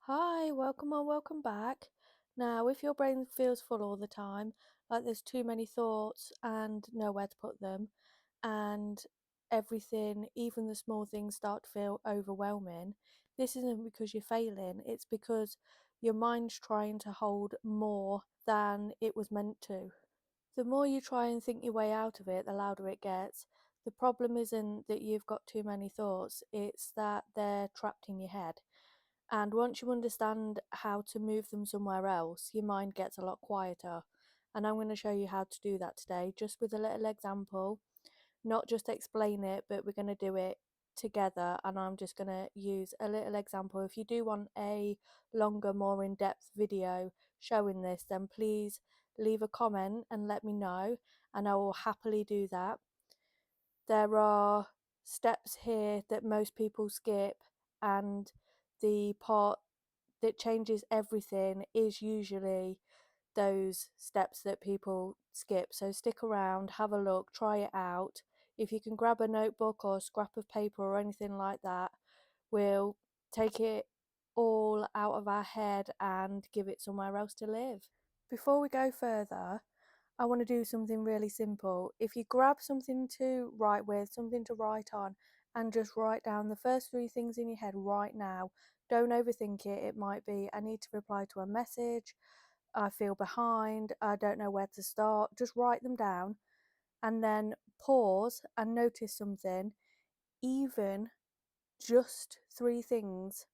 Hi, welcome or welcome back. Now, if your brain feels full all the time, like there's too many thoughts and nowhere to put them, and everything, even the small things, start to feel overwhelming, this isn't because you're failing, it's because your mind's trying to hold more than it was meant to. The more you try and think your way out of it, the louder it gets. The problem isn't that you've got too many thoughts, it's that they're trapped in your head. And once you understand how to move them somewhere else, your mind gets a lot quieter. And I'm going to show you how to do that today, just with a little example. Not just explain it, but we're going to do it together. And I'm just going to use a little example. If you do want a longer, more in depth video showing this, then please leave a comment and let me know, and I will happily do that. There are steps here that most people skip, and the part that changes everything is usually those steps that people skip. So stick around, have a look, try it out. If you can grab a notebook or a scrap of paper or anything like that, we'll take it all out of our head and give it somewhere else to live. Before we go further, I want to do something really simple. If you grab something to write with, something to write on, and just write down the first three things in your head right now, don't overthink it. It might be, I need to reply to a message, I feel behind, I don't know where to start. Just write them down and then pause and notice something. Even just three things,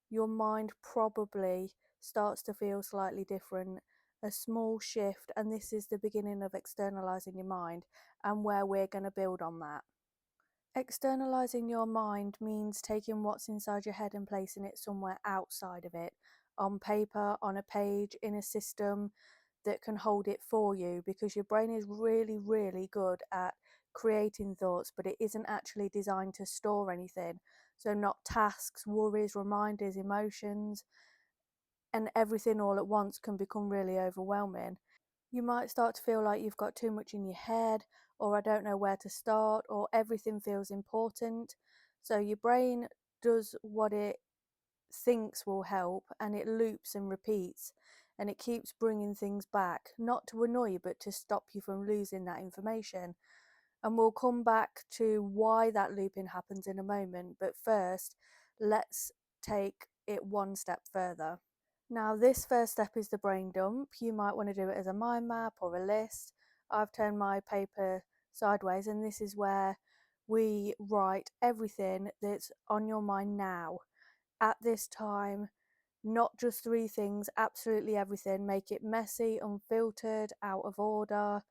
your mind probably starts to feel slightly different. A small shift, and this is the beginning of externalizing your mind, and where we're going to build on that. Externalizing your mind means taking what's inside your head and placing it somewhere outside of it, on paper, on a page, in a system that can hold it for you, because your brain is really, really good at creating thoughts, but it isn't actually designed to store anything. So, not tasks, worries, reminders, emotions, and everything all at once can become really overwhelming. You might start to feel like you've got too much in your head, or I don't know where to start, or everything feels important. So your brain does what it thinks will help, and it loops and repeats, and it keeps bringing things back, not to annoy you, but to stop you from losing that information. And we'll come back to why that looping happens in a moment. But first, let's take it one step further. Now, this first step is the brain dump. You might want to do it as a mind map or a list. I've turned my paper sideways, and this is where we write everything that's on your mind now, at this time. Not just three things, absolutely everything. Make it messy, unfiltered, out of order.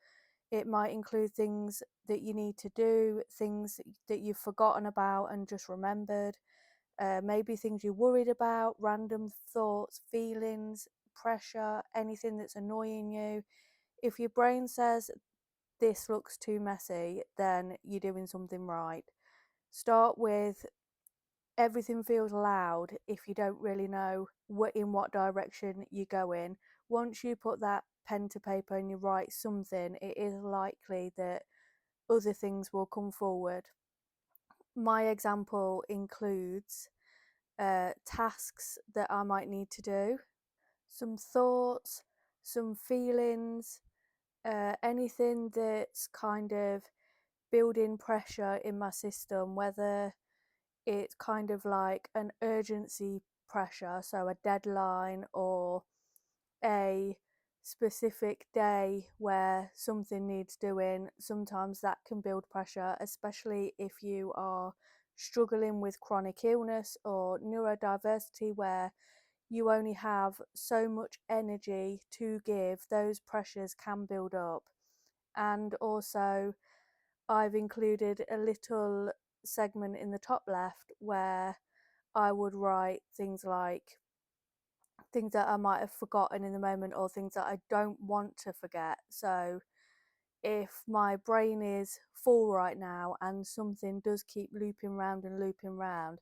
It might include things that you need to do, things that you've forgotten about and just remembered. Maybe things you're worried about, random thoughts, feelings, pressure, anything that's annoying you. If your brain says this looks too messy, then you're doing something right. Start with everything feels loud if you don't really know in what direction you're going. Once you put that pen to paper and you write something, it is likely that other things will come forward. My example includes tasks that I might need to do, some thoughts, some feelings, anything that's kind of building pressure in my system, whether it's kind of like an urgency pressure, so a deadline or a specific day where something needs doing. Sometimes that can build pressure, especially if you are struggling with chronic illness or neurodiversity, where you only have so much energy to give. Those pressures can build up. And also, I've included a little segment in the top left where I would write things like things that I might have forgotten in the moment, or things that I don't want to forget. So if my brain is full right now and something does keep looping round and looping round,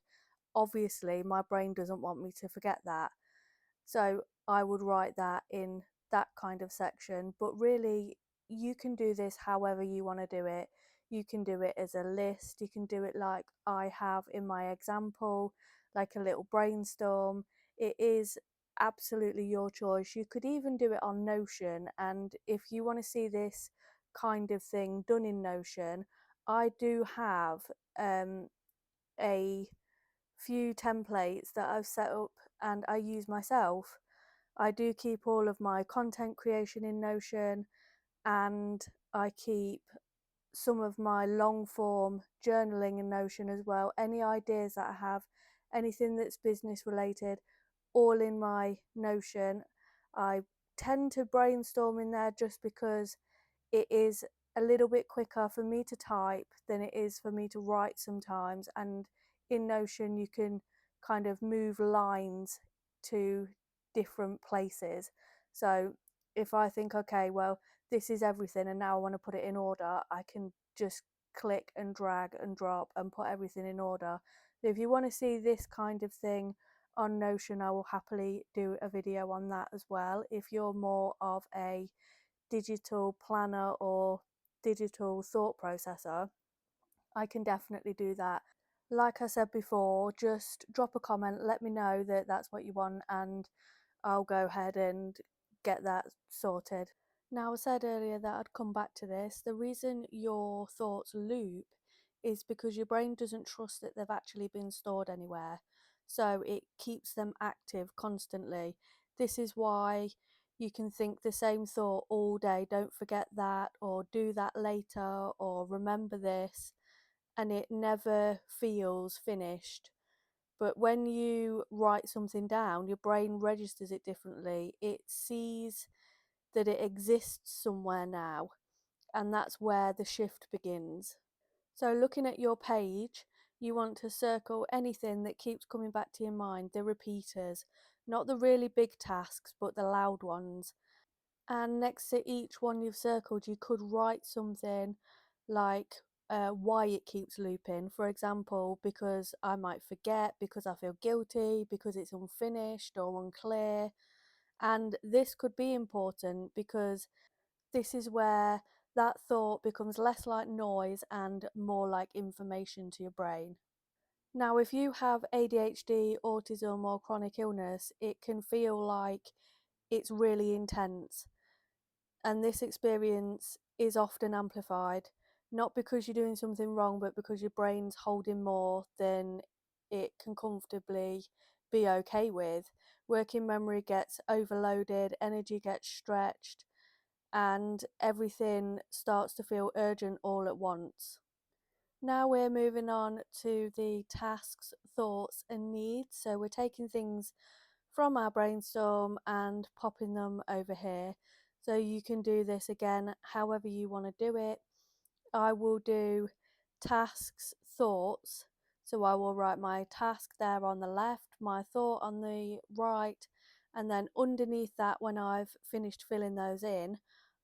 obviously my brain doesn't want me to forget that. So I would write that in that kind of section. But really, you can do this however you want to do it. You can do it as a list. You can do it like I have in my example, like a little brainstorm. It is absolutely your choice. You could even do it on Notion. And if you want to see this kind of thing done in Notion, I do have a few templates that I've set up and I use myself. I do keep all of my content creation in Notion, and I keep some of my long form journaling in Notion as well. Any ideas that I have, anything that's business related, all in my Notion. I tend to brainstorm in there just because it is a little bit quicker for me to type than it is for me to write sometimes. And in Notion, you can kind of move lines to different places. So if I think, okay, well, this is everything and now I want to put it in order, I can just click and drag and drop and put everything in order. If you want to see this kind of thing on Notion, I will happily do a video on that as well. If you're more of a digital planner or digital thought processor, I can definitely do that. Like I said before, just drop a comment, let me know that that's what you want, and I'll go ahead and get that sorted. Now, I said earlier that I'd come back to this. The reason your thoughts loop is because your brain doesn't trust that they've actually been stored anywhere. So it keeps them active constantly. This is why you can think the same thought all day, don't forget that, or do that later, or remember this, and it never feels finished. But when you write something down, your brain registers it differently. It sees that it exists somewhere now, and that's where the shift begins. So, looking at your page, you want to circle anything that keeps coming back to your mind, the repeaters, not the really big tasks, but the loud ones. And next to each one you've circled, you could write something like why it keeps looping. For example, because I might forget, because I feel guilty, because it's unfinished or unclear. And this could be important because this is where that thought becomes less like noise and more like information to your brain. Now, if you have ADHD, autism, or chronic illness, it can feel like it's really intense. And this experience is often amplified, not because you're doing something wrong, but because your brain's holding more than it can comfortably be okay with. Working memory gets overloaded, energy gets stretched, and everything starts to feel urgent all at once. Now we're moving on to the tasks, thoughts, and needs. So we're taking things from our brainstorm and popping them over here. So you can do this again however you want to do it. I will do tasks, thoughts. So I will write my task there on the left, my thought on the right, and then underneath that, when I've finished filling those in,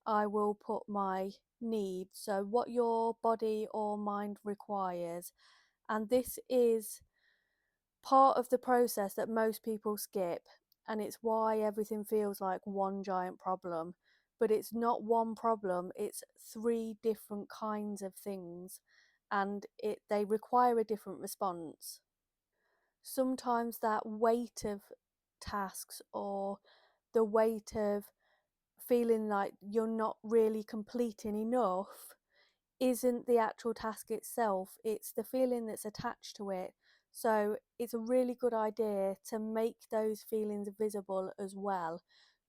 I will put my needs. So what your body or mind requires. And this is part of the process that most people skip, and it's why everything feels like one giant problem. But it's not one problem, it's three different kinds of things, and they require a different response. Sometimes that weight of tasks, or the weight of feeling like you're not really completing enough, isn't the actual task itself, it's the feeling that's attached to it. So it's a really good idea to make those feelings visible as well,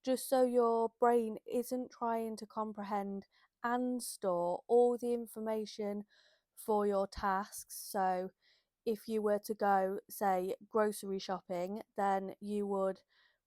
just so your brain isn't trying to comprehend and store all the information for your tasks. So if you were to go, say, grocery shopping, then you would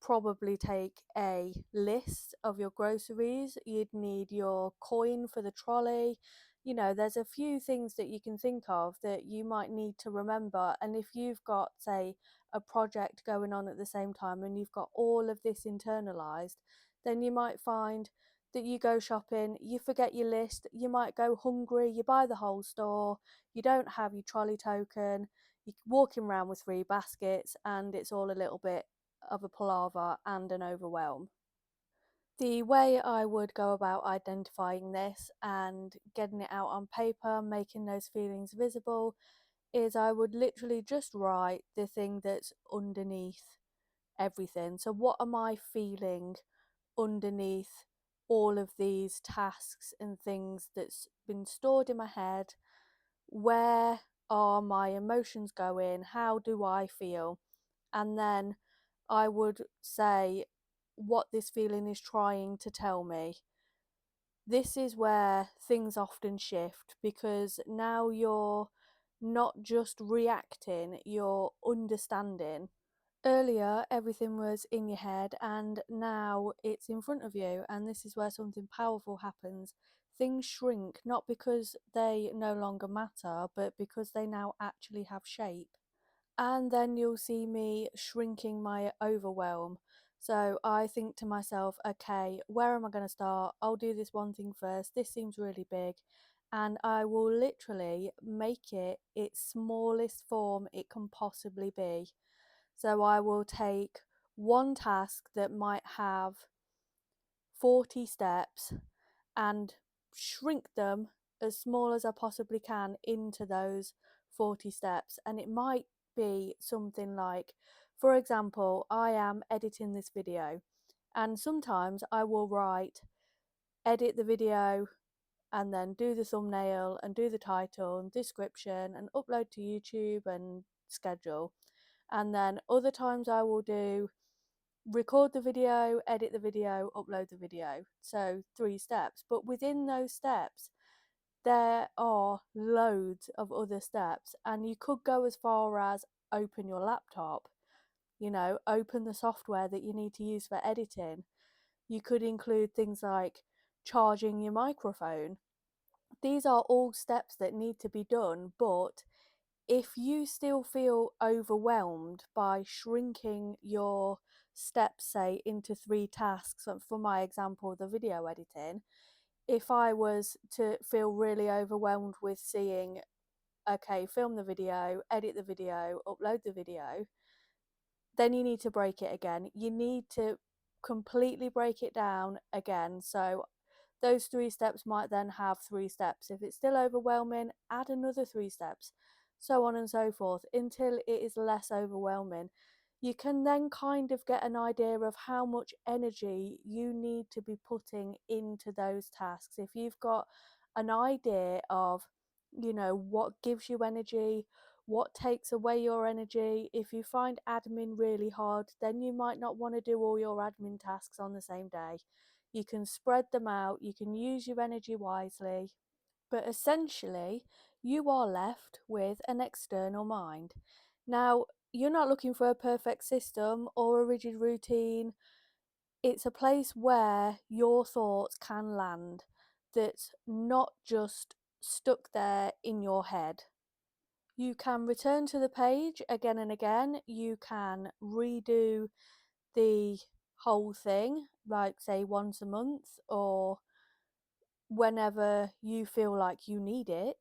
probably take a list of your groceries. You'd need your coin for the trolley. You know, there's a few things that you can think of that you might need to remember. And if you've got, say, a project going on at the same time and you've got all of this internalized, then you might find that you go shopping, you forget your list, you might go hungry, you buy the whole store, you don't have your trolley token, you're walking around with three baskets, and it's all a little bit of a palaver and an overwhelm. The way I would go about identifying this and getting it out on paper, making those feelings visible, is I would literally just write the thing that's underneath everything. So, what am I feeling underneath all of these tasks and things that's been stored in my head? Where are my emotions going? How do I feel? And then I would say what this feeling is trying to tell me. This is where things often shift because now you're not just reacting, you're understanding. Earlier, everything was in your head, and now it's in front of you, and this is where something powerful happens. Things shrink not because they no longer matter, but because they now actually have shape. And then you'll see me shrinking my overwhelm. So I think to myself, okay, where am I going to start? I'll do this one thing first. This seems really big. And I will literally make it its smallest form it can possibly be. So I will take one task that might have 40 steps and shrink them as small as I possibly can into those 40 steps. And it might be something like, for example, I am editing this video, and sometimes I will write, edit the video, and then do the thumbnail and do the title and description and upload to YouTube and schedule. And then other times I will do record the video, edit the video, upload the video. So 3 steps. But within those steps, there are loads of other steps, and you could go as far as open your laptop, open the software that you need to use for editing. You could include things like charging your microphone. These are all steps that need to be done, but if you still feel overwhelmed by shrinking your steps, say, into 3 tasks, for my example, the video editing, if I was to feel really overwhelmed with seeing, okay, film the video, edit the video, upload the video, then you need to break it again. You need to completely break it down again. So those 3 steps might then have 3 steps. If it's still overwhelming, add another 3 steps, so on and so forth, until it is less overwhelming. You can then kind of get an idea of how much energy you need to be putting into those tasks. If you've got an idea of, what gives you energy, what takes away your energy. If you find admin really hard, then you might not want to do all your admin tasks on the same day. You can spread them out, you can use your energy wisely, but essentially, you are left with an external mind. Now, you're not looking for a perfect system or a rigid routine. It's a place where your thoughts can land, that's not just stuck there in your head. You can return to the page again and again. You can redo the whole thing, like say once a month or whenever you feel like you need it.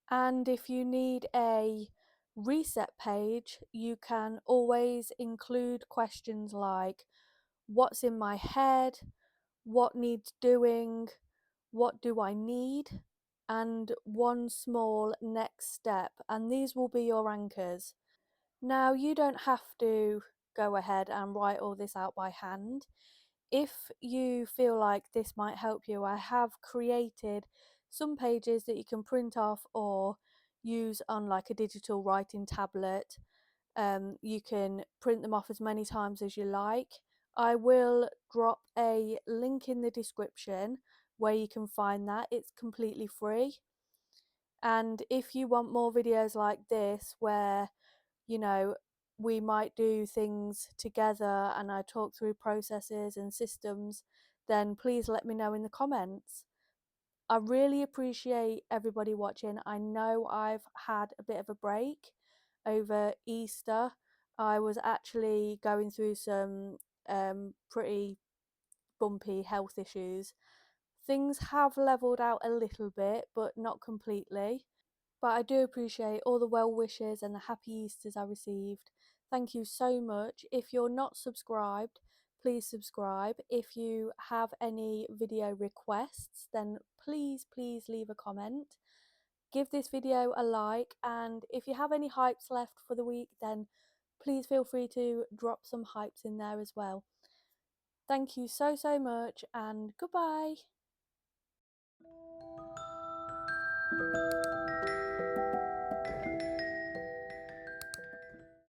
And if you need a reset page, you can always include questions like, what's in my head? What needs doing? What do I need? And one small next step. And these will be your anchors. Now, you don't have to go ahead and write all this out by hand. If you feel like this might help you, I have created some pages that you can print off or use on like a digital writing tablet. You can print them off as many times as you like. I will drop a link in the description where you can find that. It's completely free. And if you want more videos like this where you know, we might do things together and I talk through processes and systems, then please let me know in the comments. I really appreciate everybody watching. I know I've had a bit of a break over Easter. I was actually going through some pretty bumpy health issues. Things have levelled out a little bit, but not completely. But I do appreciate all the well wishes and the happy Easters I received. Thank you so much. If you're not subscribed, please subscribe. If you have any video requests, then please leave a comment. Give this video a like, and if you have any hypes left for the week, then please feel free to drop some hypes in there as well. Thank you so much, and goodbye.